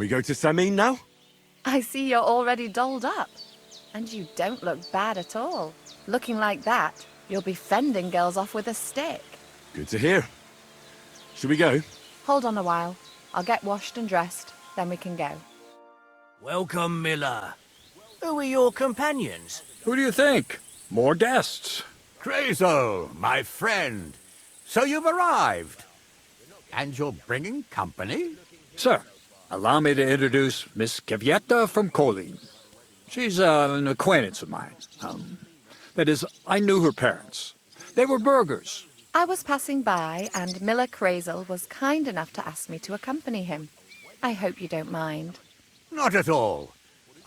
we go to Samin now? I see you're already dolled up. And you don't look bad at all. Looking like that, you'll be fending girls off with a stick. Good to hear. Should we go? Hold on a while. I'll get washed and dressed, then we can go. Welcome, Miller. Who are your companions? Who do you think? More guests. Crazo, my friend. So you've arrived. And you're bringing company? Sir, allow me to introduce Miss Kvyetta from Kolin. She's an acquaintance of mine. That is, I knew her parents. They were burghers. I was passing by, and Miller Crazel was kind enough to ask me to accompany him. I hope you don't mind. Not at all.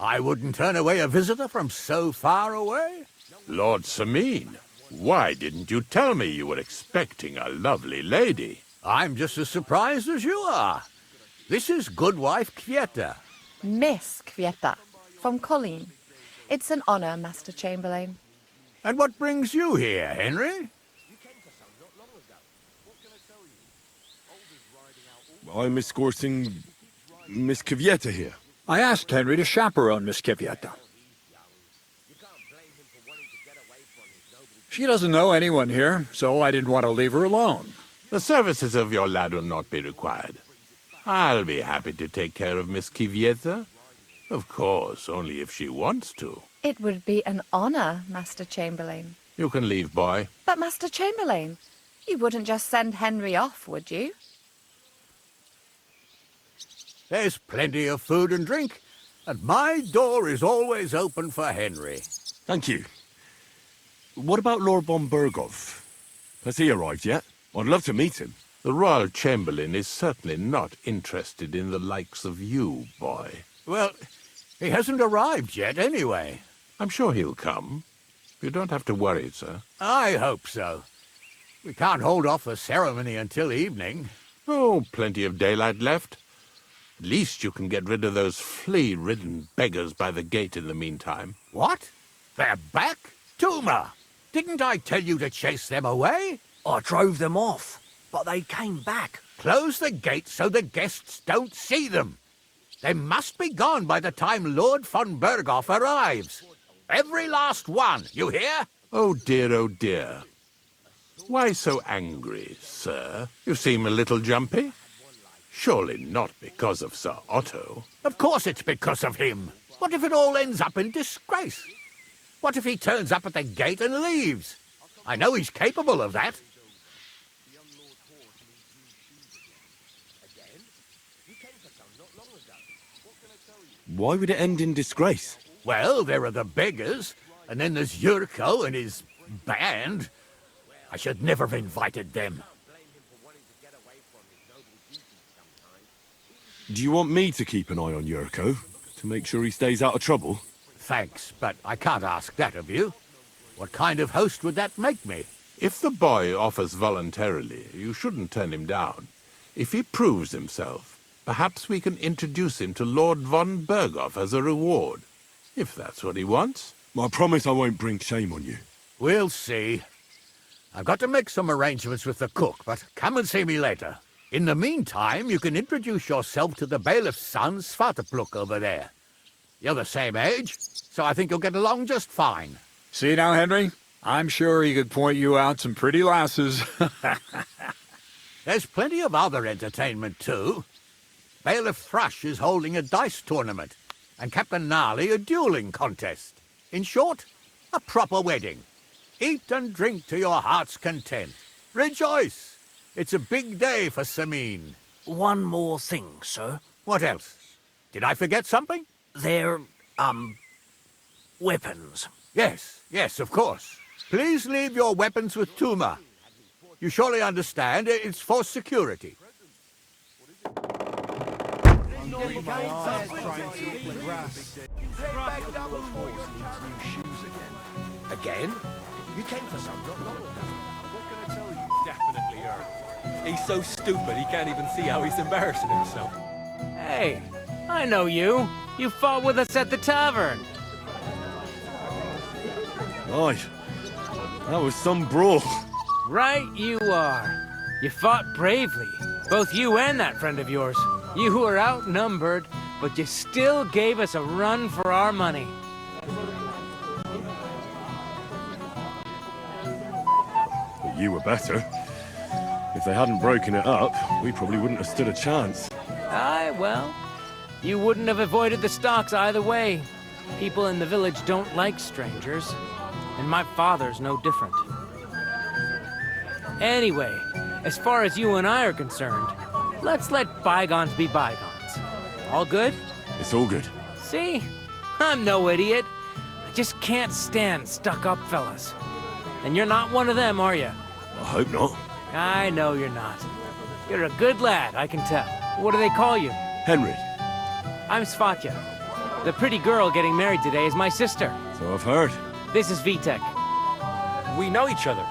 I wouldn't turn away a visitor from so far away. Lord Samin, why didn't you tell me you were expecting a lovely lady? I'm just as surprised as you are. This is Goodwife Kvyetta. Miss Kvyetta, from Colleen. It's an honor, Master Chamberlain. And what brings you here, Henry? I'm escorting Miss Kvyetta here. I asked Henry to chaperone Miss Kvyetta. She doesn't know anyone here, so I didn't want to leave her alone. The services of your lad will not be required. I'll be happy to take care of Miss Kvyetta. Of course, only if she wants to. It would be an honor, Master Chamberlain. You can leave, boy. But, Master Chamberlain, you wouldn't just send Henry off, would you? There's plenty of food and drink, and my door is always open for Henry. Thank you. What about Lord von Berghoff? Has he arrived yet? I'd love to meet him. The Royal Chamberlain is certainly not interested in the likes of you, boy. Well, he hasn't arrived yet anyway. I'm sure he'll come. You don't have to worry, sir. I hope so. We can't hold off the ceremony until evening. Oh, plenty of daylight left. At least you can get rid of those flea-ridden beggars by the gate in the meantime. What? They're back? Tuma! Didn't I tell you to chase them away? I drove them off, but they came back. Close the gate so the guests don't see them. They must be gone by the time Lord von Berghoff arrives. Every last one, you hear? Oh dear, oh dear. Why so angry, sir? You seem a little jumpy. Surely not because of Sir Otto. Of course it's because of him. What if it all ends up in disgrace? What if he turns up at the gate and leaves? I know he's capable of that. Why would it end in disgrace? Well, there are the beggars, and then there's Yurko and his band. I should never have invited them. Do you want me to keep an eye on Yurko, to make sure he stays out of trouble? Thanks, but I can't ask that of you. What kind of host would that make me? If the boy offers voluntarily, you shouldn't turn him down. If he proves himself, perhaps we can introduce him to Lord von Berghoff as a reward. If that's what he wants. I promise I won't bring shame on you. We'll see. I've got to make some arrangements with the cook, but come and see me later. In the meantime, you can introduce yourself to the bailiff's son, Svartepluk, over there. You're the same age, so I think you'll get along just fine. See now, Henry? I'm sure he could point you out some pretty lasses. There's plenty of other entertainment, too. Bailiff Thrush is holding a dice tournament, and Captain Gnarly a dueling contest. In short, a proper wedding. Eat and drink to your heart's content. Rejoice! It's a big day for Samin. One more thing, sir. What else? Did I forget something? They're, weapons. Yes, of course. Please leave your weapons with Tuma. You surely understand it's for security. Again? You came for some not long ago. What can I tell you? Definitely Earl. He's so stupid he can't even see how he's embarrassing himself. Hey, I know you. You fought with us at the tavern. Aye, that was some brawl. Right you are. You fought bravely. Both you and that friend of yours. You were outnumbered, but you still gave us a run for our money. But you were better. If they hadn't broken it up, we probably wouldn't have stood a chance. Aye, well, you wouldn't have avoided the stocks either way. People in the village don't like strangers, and my father's no different. Anyway, as far as you and I are concerned, let's let bygones be bygones. All good? It's all good. See? I'm no idiot. I just can't stand stuck-up fellas. And you're not one of them, are you? I hope not. I know you're not. You're a good lad, I can tell. What do they call you? Henry. I'm Svatya. The pretty girl getting married today is my sister. So I've heard. This is Vitek. We know each other.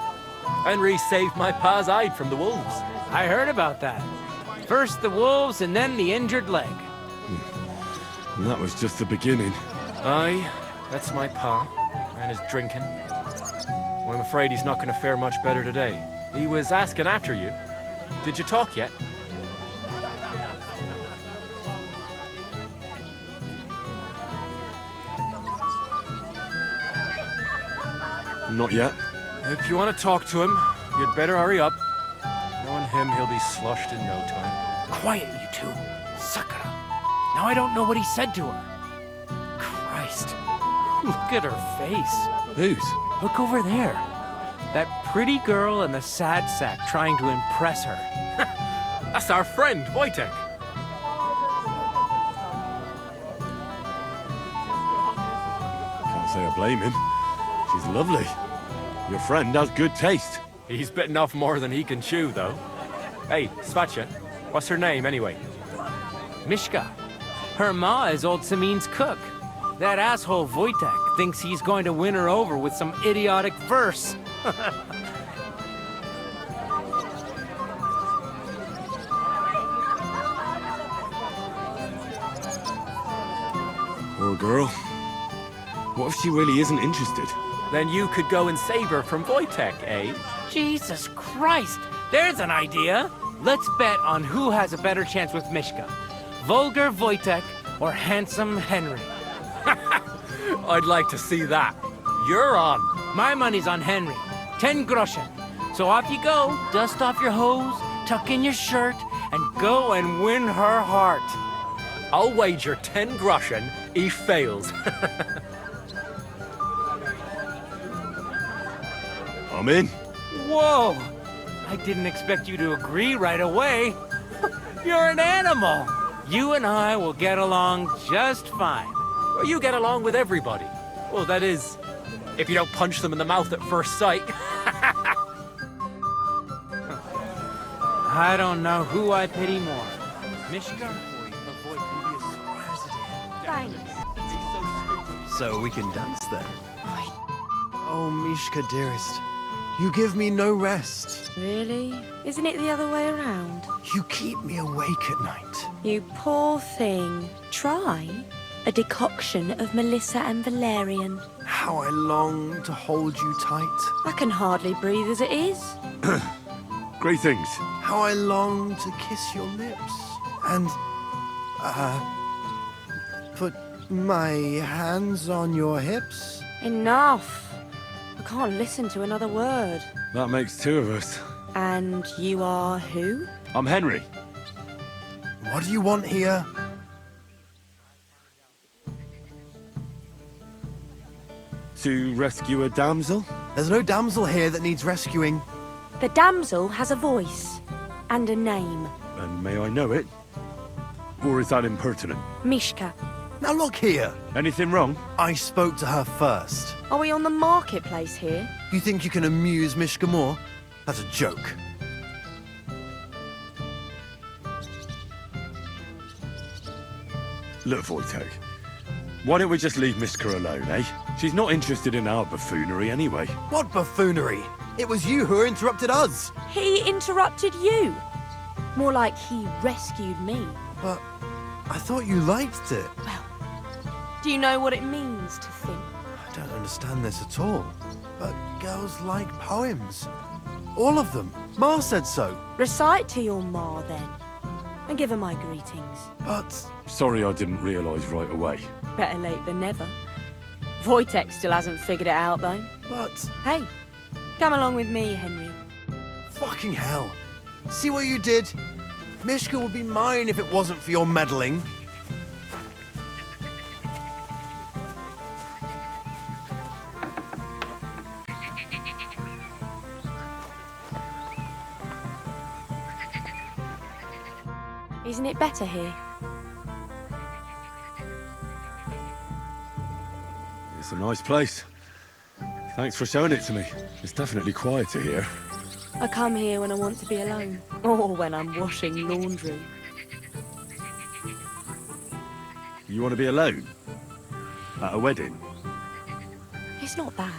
Henry saved my pa's hide from the wolves. I heard about that. First the wolves and then the injured leg. And that was just the beginning. Aye, that's my pa, and his drinking. Well, I'm afraid he's not going to fare much better today. He was asking after you. Did you talk yet? Not yet. If you want to talk to him, you'd better hurry up. Knowing him, he'll be sloshed in no time. Quiet, you two. Sakura. Now I don't know what he said to her. Christ. Look at her face. Whose? Look over there. That pretty girl and the sad sack trying to impress her. That's our friend, Wojtek. Can't say I blame him. She's lovely. Your friend has good taste. He's bitten off more than he can chew, though. Hey, Svatya, what's her name, anyway? Mishka. Her ma is old Samin's cook. That asshole Wojtek thinks he's going to win her over with some idiotic verse. Poor girl. What if she really isn't interested? Then you could go and save her from Wojtek, eh? Jesus Christ! There's an idea! Let's bet on who has a better chance with Mishka. Vulgar Wojtek or handsome Henry. I'd like to see that. You're on. My money's on Henry. 10 groschen. So off you go, dust off your hose, tuck in your shirt, and go and win her heart. I'll wager 10 groschen he fails. I'm in. Whoa! I didn't expect you to agree right away. You're an animal. You and I will get along just fine. Well, you get along with everybody. Well, that is, if you don't punch them in the mouth at first sight. I don't know who I pity more. Mishka or the previous president? Thanks. So we can dance then. Oh, Mishka, dearest. You give me no rest. Really? Isn't it the other way around? You keep me awake at night. You poor thing. Try a decoction of Melissa and valerian. How I long to hold you tight. I can hardly breathe as it is. Greetings. How I long to kiss your lips. And, put my hands on your hips. Enough. I can't listen to another word. That makes two of us. And you are who? I'm Henry. What do you want here? To rescue a damsel? There's no damsel here that needs rescuing. The damsel has a voice and a name. And may I know it? Or is that impertinent? Mishka. Now look here. Anything wrong? I spoke to her first. Are we on the marketplace here? You think you can amuse Mishka more? That's a joke. Look, Wojtek. Why don't we just leave Mishka alone, eh? She's not interested in our buffoonery anyway. What buffoonery? It was you who interrupted us. He interrupted you. More like he rescued me. But I thought you liked it. Well, do you know what it means to think? I don't understand this at all. But girls like poems. All of them. Ma said so. Recite to your ma, then. and give her my greetings. But Sorry I didn't realise right away. Better late than never. Wojtek still hasn't figured it out, though. but Hey, come along with me, Henry. fucking hell. See what you did? Mishka would be mine if it wasn't for your meddling. Isn't it better here? It's a nice place. Thanks for showing it to me. It's definitely quieter here. I come here when I want to be alone, or when I'm washing laundry. You want to be alone? At a wedding? It's not that.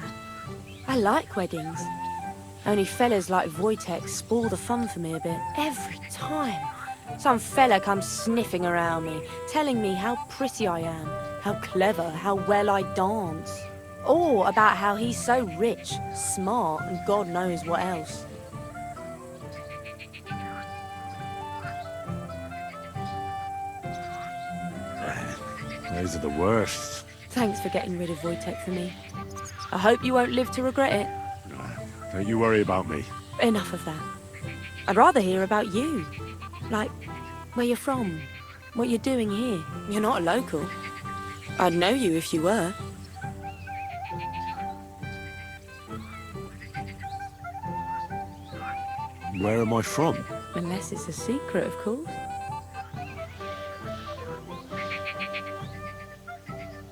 I like weddings. Only fellas like Wojtek spoil the fun for me a bit. Every time. Some fella comes sniffing around me, telling me how pretty I am, how clever, how well I dance. Or about how he's so rich, smart, and God knows what else. Those are the worst. Thanks for getting rid of Wojtek for me. I hope you won't live to regret it. Don't you worry about me. Enough of that. I'd rather hear about you. Like, where you're from, what you're doing here. You're not a local. I'd know you if you were. Where am I from? Unless it's a secret, of course.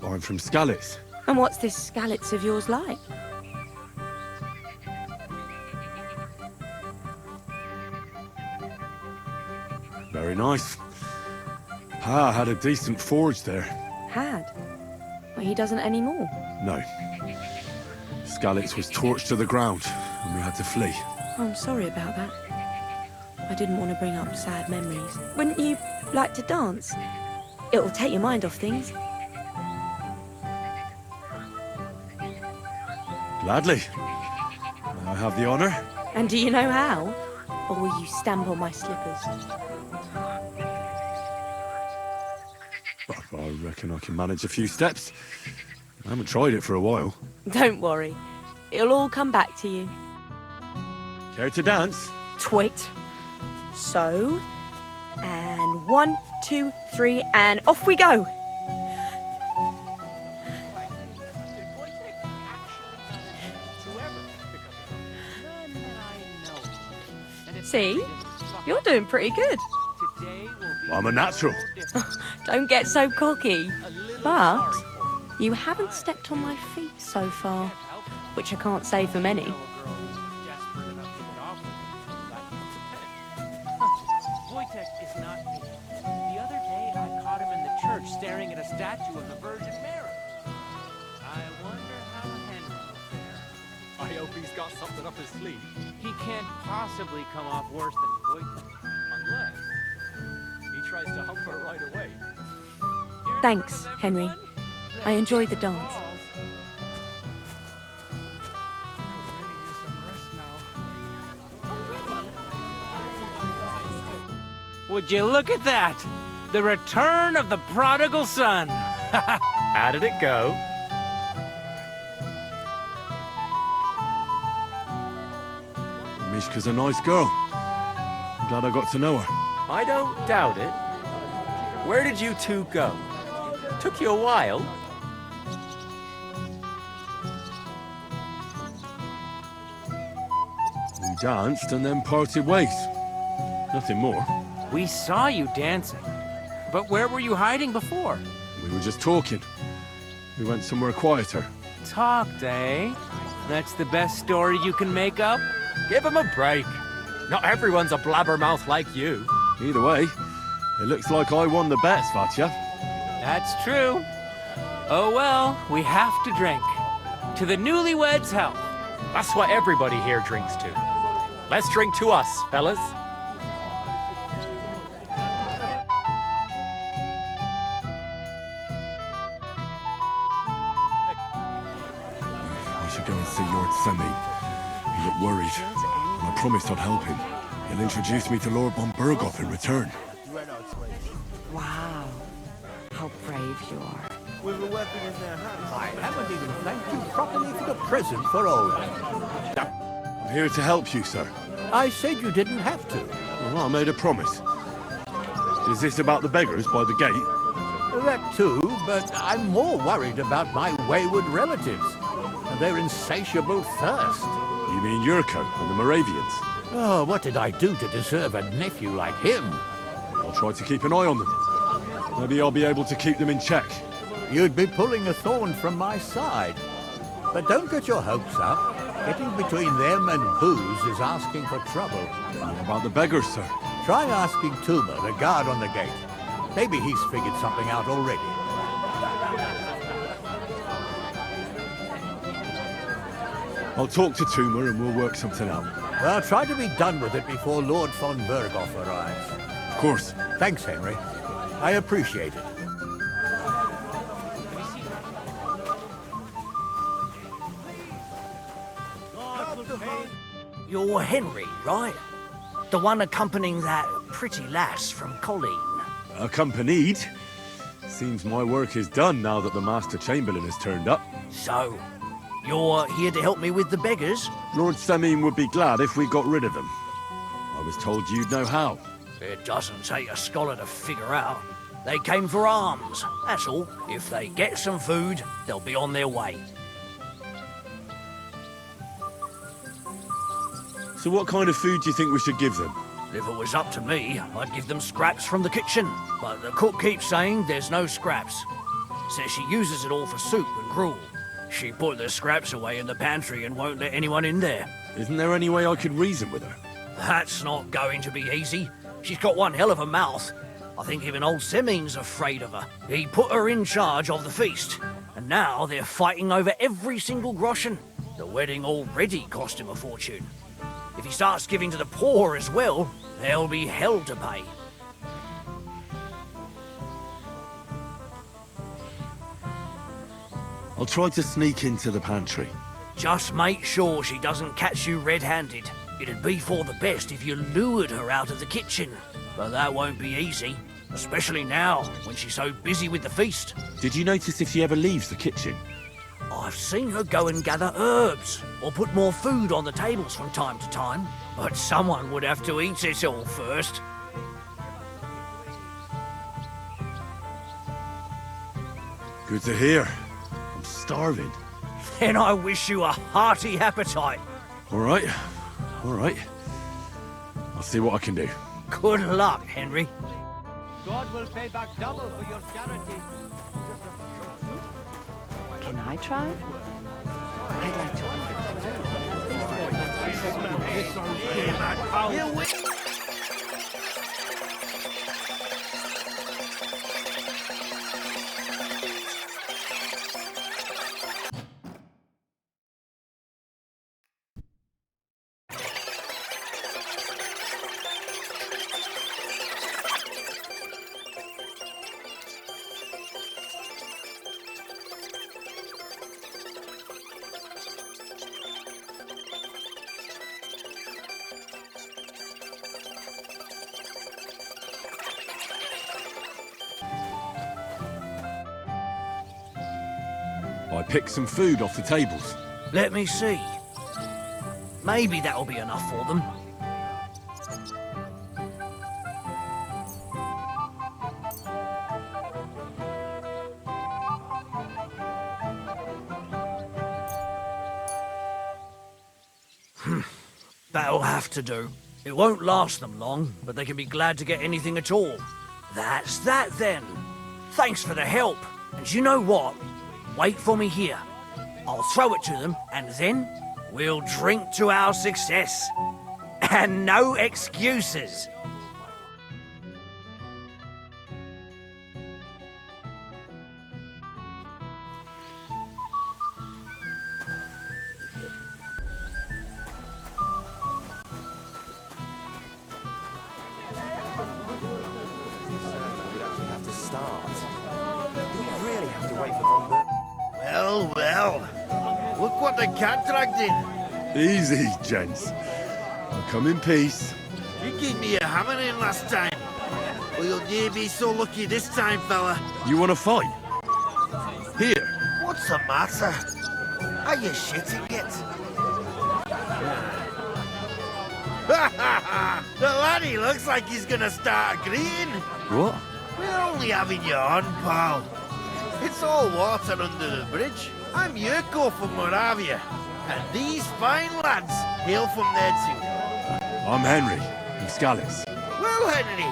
I'm from Skalitz. And what's this Skalitz of yours like? Very nice. Pa had a decent forge there. Had. Well, he doesn't anymore. No. Skalitz was torched to the ground, and we had to flee. Oh, I'm sorry about that. I didn't want to bring up sad memories. Wouldn't you like to dance? It'll take your mind off things. Gladly. I have the honour. And do you know how? Or will you stamp on my slippers? I reckon I can manage a few steps. I haven't tried it for a while. Don't worry. It'll all come back to you. Care to dance? Twit. So, and 1, 2, 3, and off we go. See? You're doing pretty good. I'm a natural. Don't get so cocky. But you haven't stepped on my feet so far, which I can't say for many. Wojtek is not me. The other day I caught him in the church staring at a statue of the Virgin Mary. I wonder how Henry will fare. I hope he's got something up his sleeve. He can't possibly come off worse than Wojtek. Unless he tries to hump her right away. Thanks, Henry. I enjoyed the dance. Would you look at that? The return of the prodigal son. How did it go? Mishka's a nice girl. I'm glad I got to know her. I don't doubt it. Where did you two go? Took you a while. We danced and then parted ways. Nothing more. We saw you dancing. But where were you hiding before? We were just talking. We went somewhere quieter. Talked, eh? That's the best story you can make up? Give him a break. Not everyone's a blabbermouth like you. Either way, it looks like I won the bet, Svatya. That's true. Oh well, we have to drink. To the newlyweds' health. That's what everybody here drinks to. Let's drink to us, fellas. I should go and see Lord Semi. He looked worried, and I promised I'd help him. He'll introduce me to Lord von Berghoff in return. Wow. How brave you are. With a weapon in their hands. I haven't even thanked you properly for the present for Owen. I'm here to help you, sir. I said you didn't have to. Well, I made a promise. Is this about the beggars by the gate? That too, but I'm more worried about my wayward relatives and their insatiable thirst. You mean Yurko and the Moravians? Oh, what did I do to deserve a nephew like him? I'll try to keep an eye on them. Maybe I'll be able to keep them in check. You'd be pulling a thorn from my side. But don't get your hopes up. Getting between them and booze is asking for trouble. What about the beggars, sir? Try asking Tuma, the guard on the gate. Maybe he's figured something out already. I'll talk to Tuma and we'll work something out. Well, try to be done with it before Lord von Berghoff arrives. Of course. Thanks, Henry. I appreciate it. You're Henry, right? The one accompanying that pretty lass from Colleen. Accompanied? Seems my work is done now that the Master Chamberlain has turned up. So, you're here to help me with the beggars? Lord Samim would be glad if we got rid of them. I was told you'd know how. It doesn't take a scholar to figure out. They came for alms, that's all. If they get some food, they'll be on their way. So what kind of food do you think we should give them? If it was up to me, I'd give them scraps from the kitchen. But the cook keeps saying there's no scraps. Says she uses it all for soup and gruel. She put the scraps away in the pantry and won't let anyone in there. Isn't there any way I could reason with her? That's not going to be easy. She's got one hell of a mouth. I think even old Semin's afraid of her. He put her in charge of the feast. And now they're fighting over every single groschen. The wedding already cost him a fortune. If he starts giving to the poor as well, there'll be hell to pay. I'll try to sneak into the pantry. Just make sure she doesn't catch you red-handed. It'd be for the best if you lured her out of the kitchen. But that won't be easy, especially now, when she's so busy with the feast. Did you notice if she ever leaves the kitchen? I've seen her go and gather herbs, or put more food on the tables from time to time. But someone would have to eat it all first. Good to hear. I'm starving. Then I wish you a hearty appetite. All right. I'll see what I can do. Good luck, Henry. God will pay back double for your charity. Can I try? I'd like to. I picked some food off the tables. Let me see. Maybe that'll be enough for them. That'll have to do. It won't last them long, but they can be glad to get anything at all. That's that then. Thanks for the help. And you know what? Wait for me here. I'll throw it to them, and then we'll drink to our success. And no excuses. Well, look what the cat dragged in. Easy, gents. I'll come in peace. You gave me a hammering last time. Well, you'll near be so lucky this time, fella. You want to fight? Here. What's the matter? Are you shitting it? The laddie looks like he's gonna start agreeing. What? We're only having you on, pal. It's all water under the bridge. I'm Yurko from Moravia, and these fine lads hail from there too. I'm Henry, from Scallis. Well, Henry,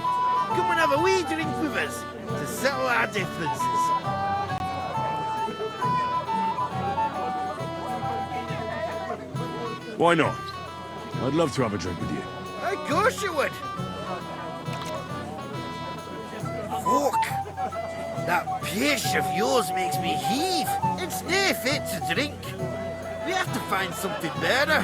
come and have a wee drink with us to settle our differences. Why not? I'd love to have a drink with you. Of course you would. Fuck. That pish of yours makes me heave. It's near fit to drink. We have to find something better.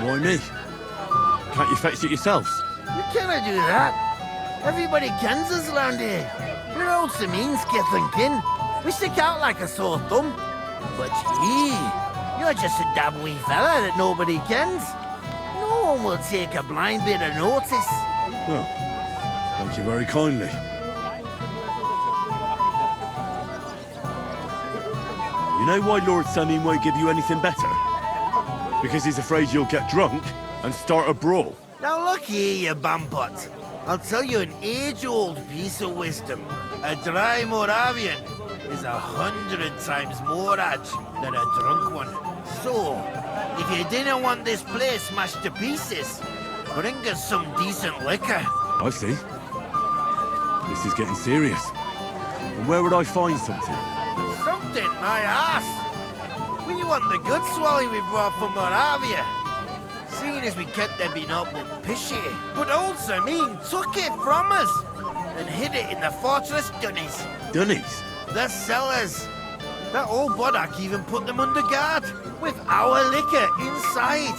Why me? Can't you fetch it yourselves? We cannot do that. Everybody kens us round here. We're old Samines, kith and kin. We stick out like a sore thumb. But you're just a dab wee fella that nobody kens. No one will take a blind bit of notice. Well, thank you very kindly. You know why Lord Samin won't give you anything better? Because he's afraid you'll get drunk and start a brawl. Now look here, you bampot. I'll tell you an age-old piece of wisdom. A dry Moravian is 100 times more edge than a drunk one. So, if you didn't want this place smashed to pieces, bring us some decent liquor. I see. This is getting serious. And where would I find something? Something, my ass. We want the good swally we brought from Moravia. Seeing as we kept there being up with pishy. But old Samin took it from us and hid it in the fortress dunnies. Dunnies? The cellars. That old Boddock even put them under guard with our liquor inside.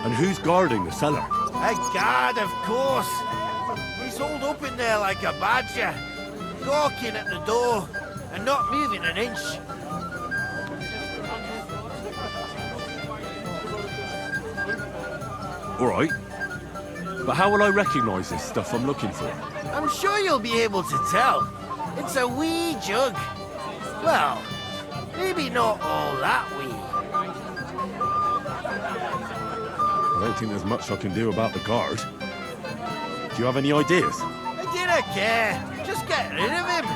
And who's guarding the cellar? A guard, of course. He's holed up in there like a badger, gawking at the door and not moving an inch. All right. But how will I recognize this stuff I'm looking for? I'm sure you'll be able to tell. It's a wee jug. Well, maybe not all that wee. I don't think there's much I can do about the guard. Do you have any ideas? I didn't care. Just get rid of him.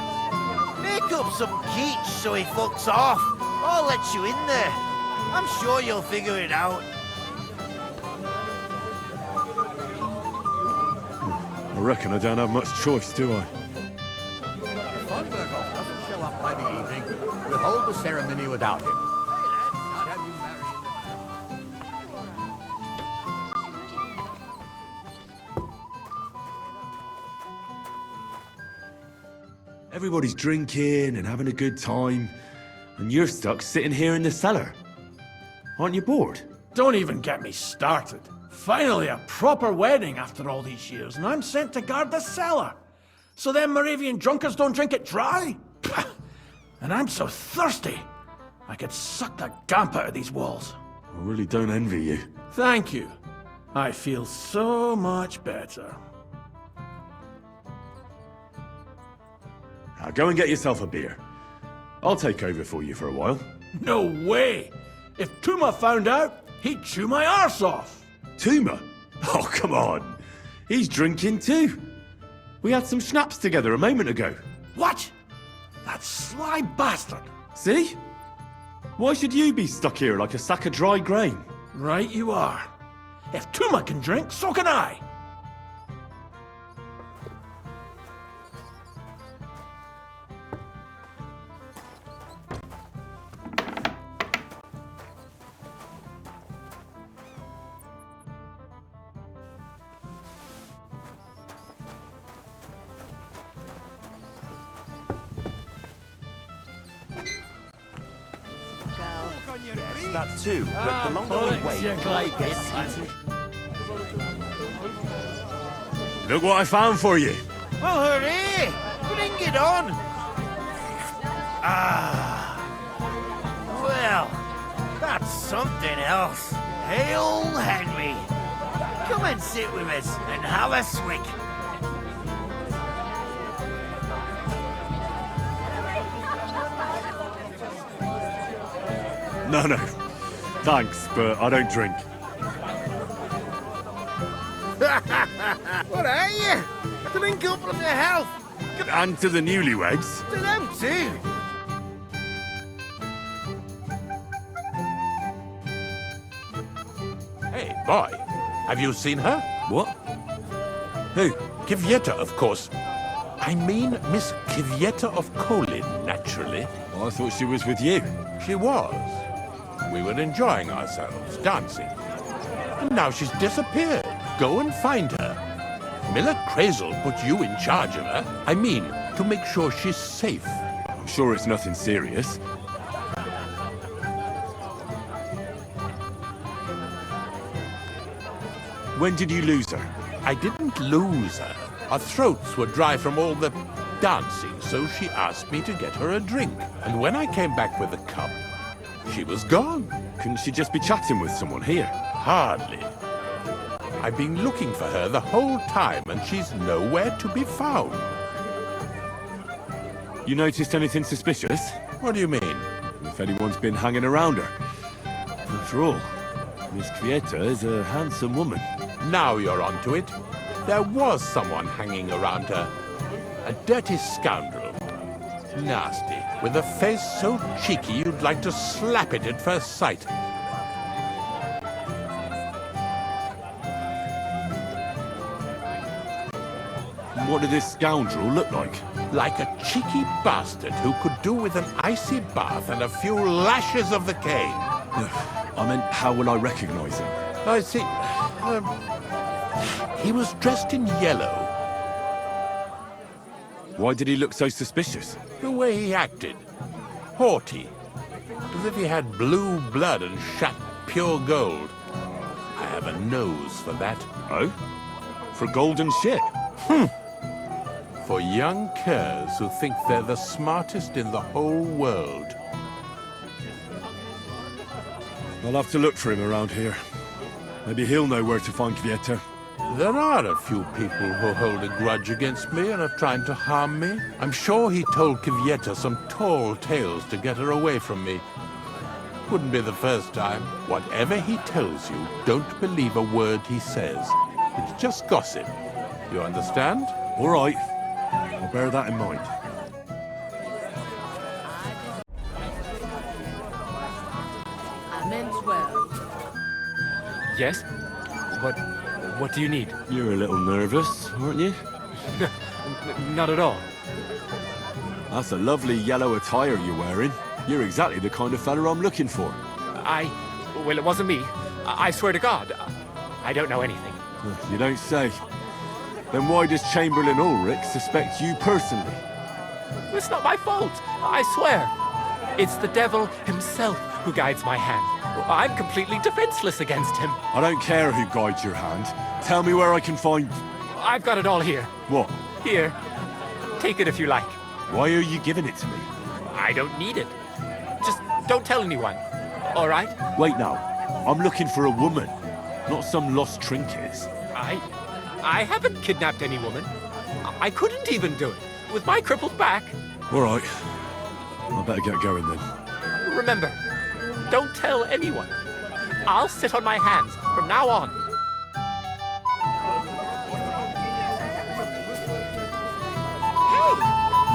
Make up some keech so he fucks off. I'll let you in there. I'm sure you'll figure it out. I reckon I don't have much choice, do I? If Von Berghoff doesn't show up by the evening, we'll hold the ceremony without him. Everybody's drinking and having a good time, and you're stuck sitting here in the cellar. Aren't you bored? Don't even get me started. Finally, a proper wedding after all these years, and I'm sent to guard the cellar. So them Moravian drunkards don't drink it dry? And I'm so thirsty, I could suck the gamp out of these walls. I really don't envy you. Thank you. I feel so much better. Now go and get yourself a beer. I'll take over for you for a while. No way! If Tuma found out, he'd chew my arse off. Tuma? Oh, come on. He's drinking too. We had some schnapps together a moment ago. What? That sly bastard. See? Why should you be stuck here like a sack of dry grain? Right you are. If Tuma can drink, so can I. That too, but the longer we wait, Look what I found for you. Well, hooray! Bring it on! Ah. Well, that's something else. Hail Henry. Come and sit with us and have a swig. No, no. Thanks, but I don't drink. What are you? Drink up from your health. And to the newlyweds. To them too. Hey, boy. Have you seen her? What? Who? Kvyetta, of course. I mean Miss Kvyetta of Kolin, naturally. Well, I thought she was with you. She was. We were enjoying ourselves, dancing. And now she's disappeared. Go and find her. Miller Crazel put you in charge of her. I mean, to make sure she's safe. I'm sure it's nothing serious. When did you lose her? I didn't lose her. Our throats were dry from all the dancing, so she asked me to get her a drink. And when I came back with a cup, she was gone. Couldn't she just be chatting with someone here? Hardly. I've been looking for her the whole time, and she's nowhere to be found. You noticed anything suspicious? What do you mean? If anyone's been hanging around her. After all, Miss Kvyetta is a handsome woman. Now you're onto it. There was someone hanging around her. A dirty scoundrel. Nasty, with a face so cheeky you'd like to slap it at first sight. What did this scoundrel look like? Like a cheeky bastard who could do with an icy bath and a few lashes of the cane. I meant, how will I recognize him? I see. He was dressed in yellow. Why did he look so suspicious? The way he acted. Haughty. As if he had blue blood and shat pure gold. I have a nose for that. Oh? For golden shit? For young curs who think they're the smartest in the whole world. I'll have to look for him around here. Maybe he'll know where to find Kvyetta. There are a few people who hold a grudge against me and are trying to harm me. I'm sure he told Kvyetta some tall tales to get her away from me. Wouldn't be the first time. Whatever he tells you, don't believe a word he says. It's just gossip. You understand? All right. I'll bear that in mind. I meant well. Yes? What do you need? You're a little nervous, aren't you? Not at all. That's a lovely yellow attire you're wearing. You're exactly the kind of fella I'm looking for. Well, it wasn't me. I swear to God. I don't know anything. You don't say. Then why does Chamberlain Ulrich suspect you personally? It's not my fault. I swear. It's the devil himself who guides my hand. I'm completely defenseless against him. I don't care who guides your hand. Tell me where I can find... I've got it all here. What? Here. Take it if you like. Why are you giving it to me? I don't need it. Just don't tell anyone. All right? Wait now. I'm looking for a woman, not some lost trinkets. I haven't kidnapped any woman. I couldn't even do it. With my crippled back. All right. I better get going then. Remember, don't tell anyone. I'll sit on my hands from now on. Hey,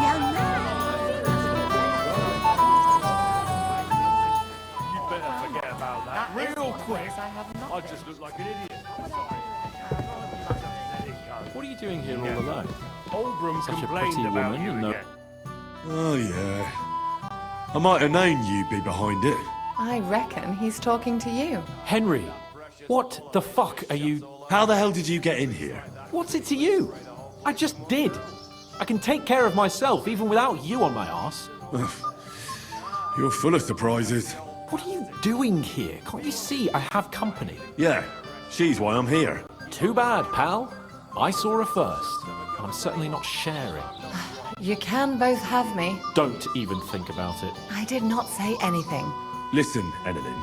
young man. You better forget about that real quick. I just look like an idiot. What are you doing here all alone? Oldram Such a complained pretty about woman you and no... again. Oh, yeah. I might have known you'd be behind it. I reckon he's talking to you. Henry, what the fuck are you... How the hell did you get in here? What's it to you? I just did. I can take care of myself even without you on my arse. You're full of surprises. What are you doing here? Can't you see I have company? Yeah, she's why I'm here. Too bad, pal. I saw her first. I'm certainly not sharing. You can both have me. Don't even think about it. I did not say anything. Listen, Enelin.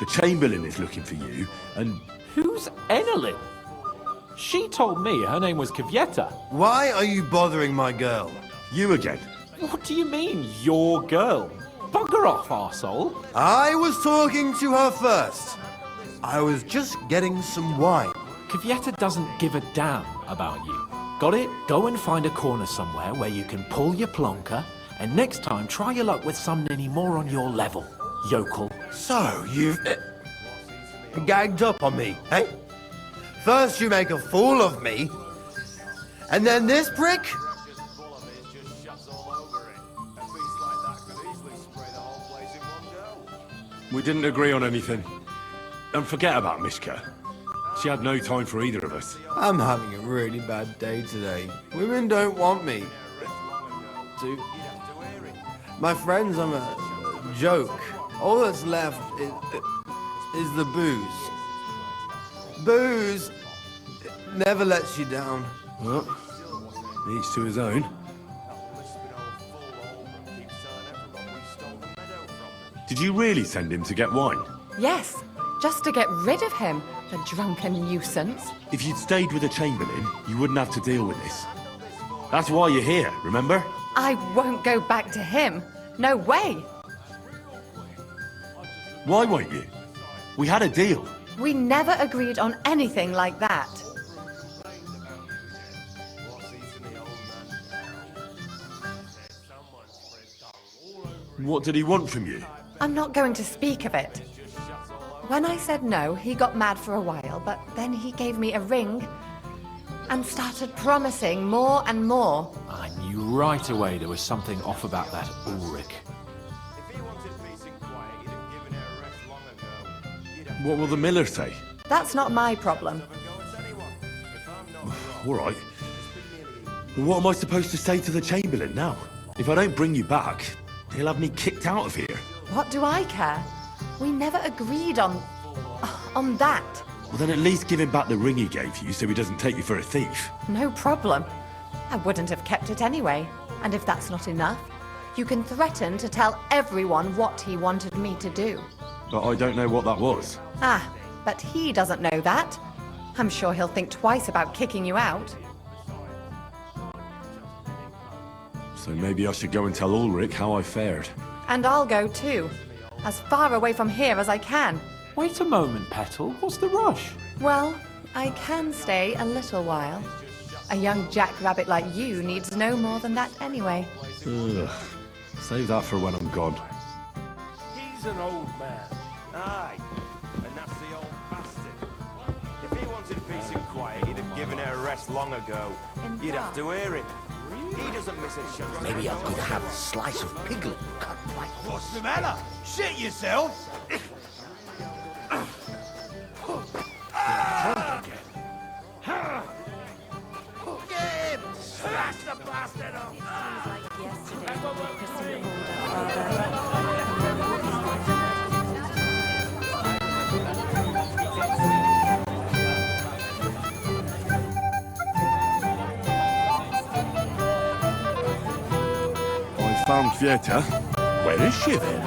The Chamberlain is looking for you, and... Who's Enelin? She told me her name was Kvyetta. Why are you bothering my girl? You again. What do you mean, your girl? Bugger off, arsehole. I was talking to her first. I was just getting some wine. Kvyetta doesn't give a damn about you. Got it? Go and find a corner somewhere where you can pull your plonker, and next time try your luck with somebody more on your level, yokel. So, you've... gagged up on me, eh? First you make a fool of me, and then this prick? We didn't agree on anything. And forget about Mishka. She had no time for either of us. I'm having a really bad day today. Women don't want me. My friends, I'm a joke. All that's left is the booze. Booze never lets you down. Well, each to his own. Did you really send him to get wine? Yes, just to get rid of him, the drunken nuisance. If you'd stayed with the Chamberlain, you wouldn't have to deal with this. That's why you're here, remember? I won't go back to him. No way. Why won't you? We had a deal. We never agreed on anything like that. What did he want from you? I'm not going to speak of it. When I said no, he got mad for a while, but then he gave me a ring and started promising more and more. I knew right away there was something off about that Ulrich. What will the miller say? That's not my problem. All right. What am I supposed to say to the Chamberlain now? If I don't bring you back, he'll have me kicked out of here. What do I care? We never agreed on that. Well, then at least give him back the ring he gave you so he doesn't take you for a thief. No problem. I wouldn't have kept it anyway. And if that's not enough, you can threaten to tell everyone what he wanted me to do. But I don't know what that was. Ah, but he doesn't know that. I'm sure he'll think twice about kicking you out. So maybe I should go and tell Ulrich how I fared. And I'll go too. As far away from here as I can. Wait a moment, Petal. What's the rush? Well, I can stay a little while. A young jackrabbit like you needs no more than that anyway. Ugh. Save that for when I'm gone. He's an old man. Aye. And that's the old bastard. If he wanted peace and quiet, he'd have given her a rest long ago. You'd have to hear him. He doesn't miss a chance. Maybe I could have a slice of piglet cut like this. What's the matter? Shit yourself? Get him! Slash the bastard off! Yesterday, Christina Mulder, I found Kvyetta. Where is she then?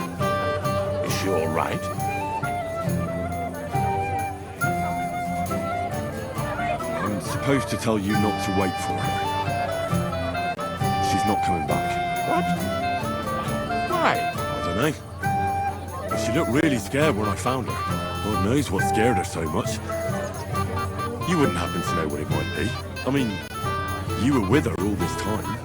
Is she all right? I'm supposed to tell you not to wait for her. She's not coming back. What? Why? I don't know. But she looked really scared when I found her. God knows what scared her so much. You wouldn't happen to know what it might be. I mean, you were with her all this time.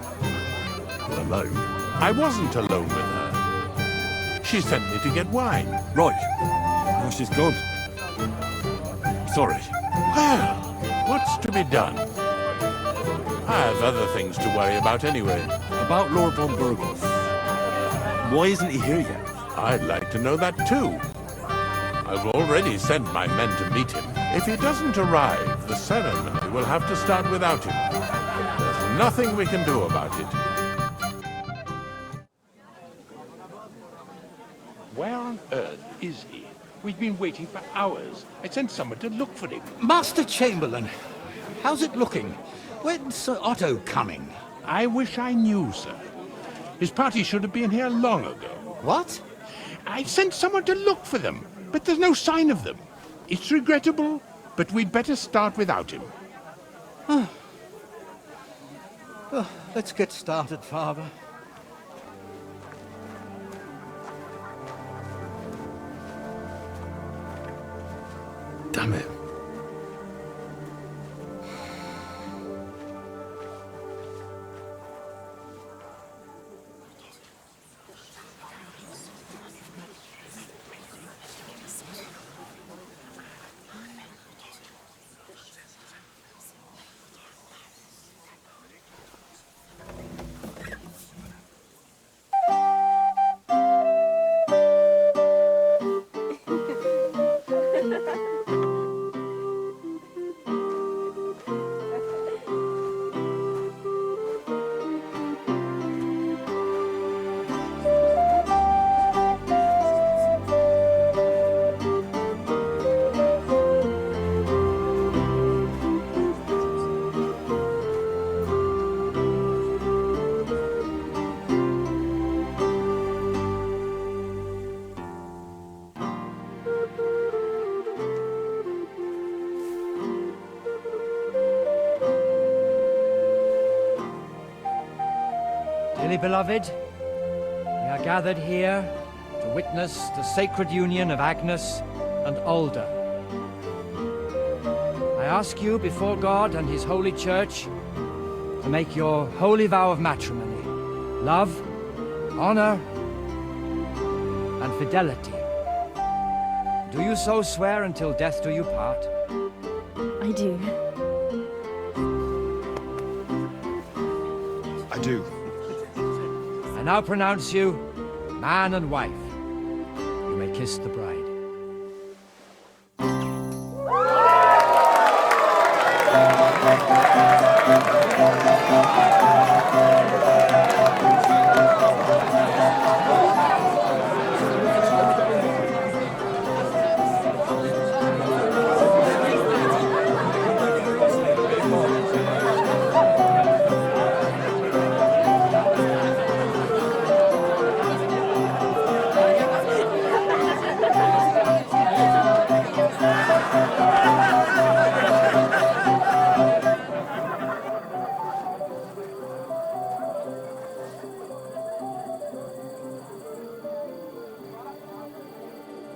Alone. I wasn't alone with her. She sent me to get wine. Right. Now she's gone. Sorry. Well, what's to be done? I have other things to worry about anyway. About Lord von Burgos. Why isn't he here yet? I'd like to know that too. I've already sent my men to meet him. If he doesn't arrive, the ceremony will have to start without him. There's nothing we can do about it. Where on earth is he? We've been waiting for hours. I sent someone to look for him. Master Chamberlain, how's it looking? When's Sir Otto coming? I wish I knew, sir. His party should have been here long ago. What? I sent someone to look for them, but there's no sign of them. It's regrettable, but we'd better start without him. Oh, let's get started, Father. Damn it. Dearly beloved, we are gathered here to witness the sacred union of Agnes and Alda. I ask you before God and His holy church to make your holy vow of matrimony, love, honor, and fidelity. Do you so swear until death do you part? I do. I do. I now pronounce you man and wife. You may kiss the bride.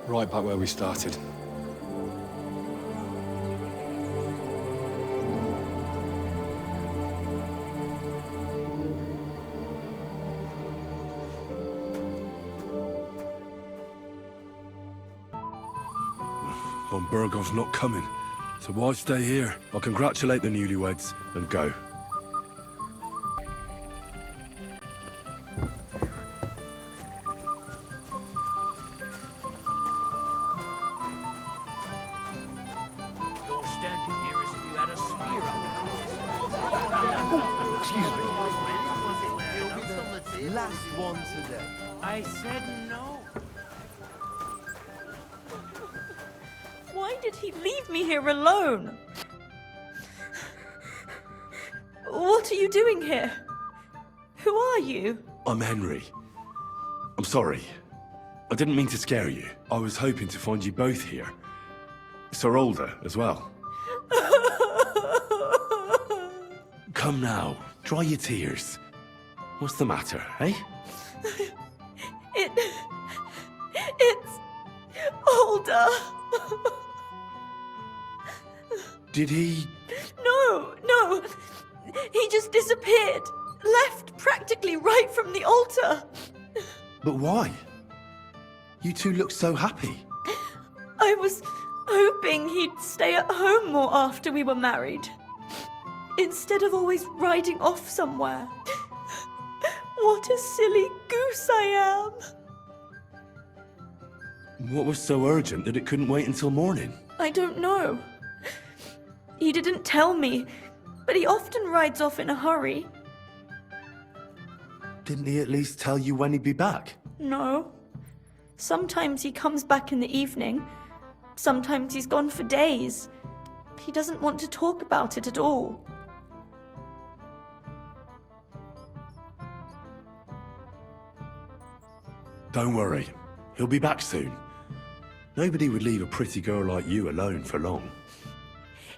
Right back where we started. Von Bergov's not coming, so why stay here? I'll congratulate the newlyweds and go. You're standing here as if you had a spear up. Excuse me. Last one today. I said no. Why did he leave me here alone? What are you doing here? Who are you? I'm Henry. I'm sorry. I didn't mean to scare you. I was hoping to find you both here. Sir Alder as well. Come now, dry your tears. What's the matter, eh? It's Alder. Did he... No. He just disappeared. Left practically right from the altar. But why? You two look so happy. I was hoping he'd stay at home more after we were married. Instead of always riding off somewhere. What a silly goose I am. What was so urgent that it couldn't wait until morning? I don't know. He didn't tell me, but he often rides off in a hurry. Didn't he at least tell you when he'd be back? No. Sometimes he comes back in the evening. Sometimes he's gone for days. He doesn't want to talk about it at all. Don't worry. He'll be back soon. Nobody would leave a pretty girl like you alone for long.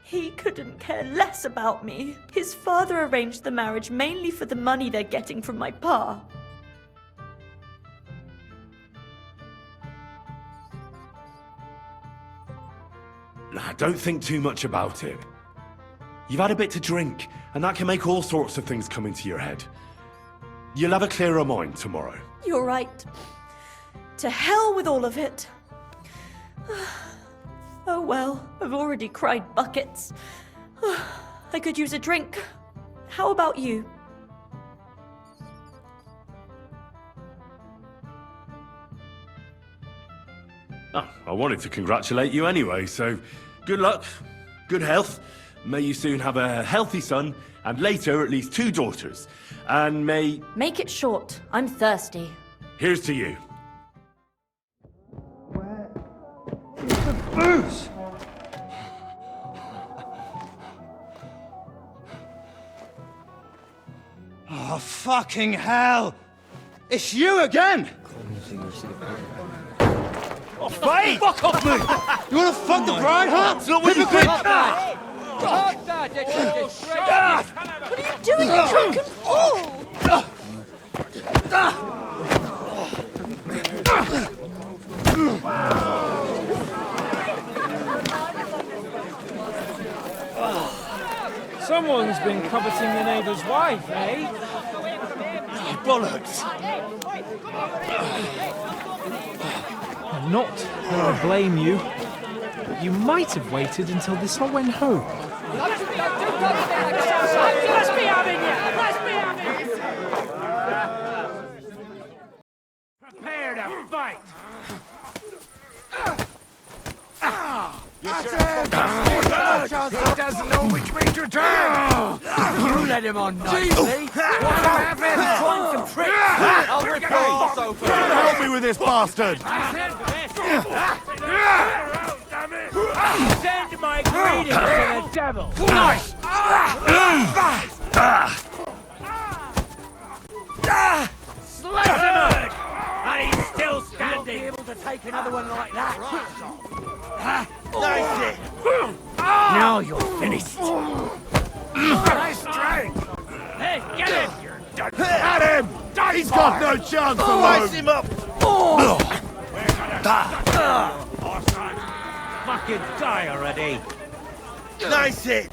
He couldn't care less about me. His father arranged the marriage mainly for the money they're getting from my pa. Nah, don't think too much about it. You've had a bit to drink, and that can make all sorts of things come into your head. You'll have a clearer mind tomorrow. You're right. To hell with all of it. Oh well, I've already cried buckets. I could use a drink. How about you? Oh, I wanted to congratulate you anyway, so good luck, good health. May you soon have a healthy son, and later at least 2 daughters. And may... Make it short. I'm thirsty. Here's to you. Booze! Oh, fucking hell! It's you again! Oh, fight! Fuck off me! You wanna fuck the bride, huh? It's not what you think! What are you doing, you drunken fool? Someone's been coveting the neighbour's wife, eh? Bollocks! Not that I blame you, but you might have waited until this all went home. Let's be having you! Let's be having you! Prepare to fight! He doesn't know which way to turn! You let him on nicely! What's happening? Trying some tricks! I'll rip your ass open! Help me with this bastard! Send my greetings to the devil! Nice! Slice him up! And he's still standing! Able to take another one like that? Nice. Now you're finished! Nice strike! Hey, get him! You're done! At him! He's got no chance Slice alone! him up. Fucking die already! Nice hit.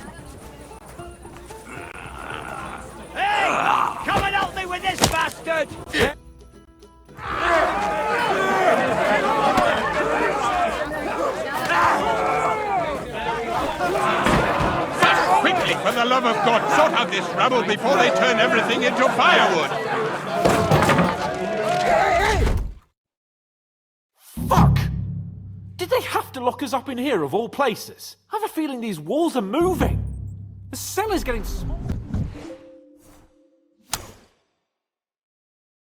Hey! Come and help me with this bastard! Quickly, for the love of God, sort out this rabble before they turn everything into firewood! Fuck! Did they have to lock us up in here of all places? I have a feeling these walls are moving. The cellar's getting smaller.